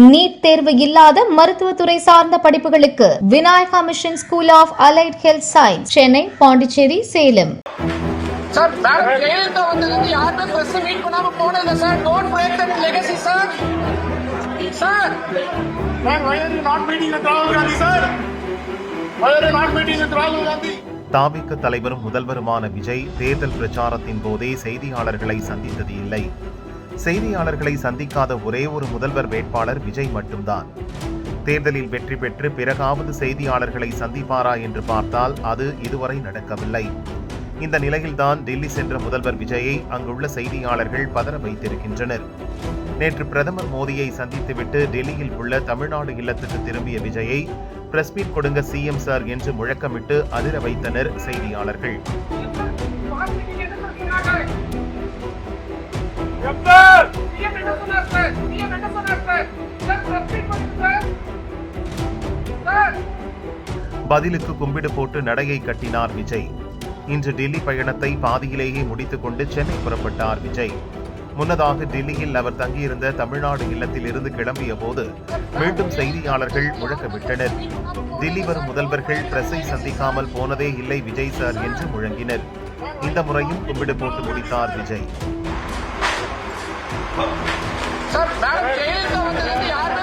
NEET தேர்வு இல்லாத மருத்துவத்துறை சார்ந்த படிப்புகளுக்கு Vinayaka mission school of allied health science, Chennai, Pondicherry, Salem. Sir, madam, Jayalalithaa வந்ததுக்கு யாருமே பிரஸ் மீட் பண்ணாம போனதில்லை sir. Don't break that legacy, sir. Sir, why are you not meeting with Rahul Gandhi, sir? Why are you not meeting with Rahul Gandhi? தாவிக தலைவரும் முதல்வருமான விஜய் தேர்தல் பிரச்சாரத்தின் போதே செய்தியாளர்களை சந்தித்தது இல்லை. செய்தியாளர்களை சந்திக்காத ஒரே ஒரு முதல்வர் வேட்பாளர் விஜய் மட்டும்தான். தேர்தலில் வெற்றி பெற்று பிறகாவது செய்தியாளர்களை சந்திப்பாரா என்று பார்த்தால் அது இதுவரை நடக்கவில்லை. இந்த நிலையில்தான் டெல்லி சென்ற முதல்வர் விஜயை அங்குள்ள செய்தியாளர்கள் பதற வைத்திருக்கின்றனர். நேற்று பிரதமர் மோடியை சந்தித்துவிட்டு டெல்லியில் உள்ள தமிழ்நாடு இல்லத்துக்கு திரும்பிய விஜயை பிரஸ் மீட் கொடுங்க சிஎம் சார் என்று முழக்கமிட்டு அதிர வைத்தனர் செய்தியாளர்கள். பதிலுக்கு கும்பிடு போட்டு நடையை கட்டினார் விஜய். இன்று டெல்லி பயணத்தை பாதியிலேயே முடித்துக் கொண்டு சென்னை புறப்பட்டார் விஜய். முன்னதாக டெல்லியில் அவர் தங்கியிருந்த தமிழ்நாடு இல்லத்தில் இருந்து கிளம்பிய போது மீண்டும் செய்தியாளர்கள் முழக்கமிட்டனர். டெல்லி வரும் முதல்வர்கள் பிரஸை சந்திக்காமல் போனதே இல்லை விஜய் சார் என்று முழங்கினர். இந்த முறையும் கும்பிடு போட்டு முடித்தார் விஜய். Sir, madam, ஜெயலலிதா வந்ததுக்கு யாருமே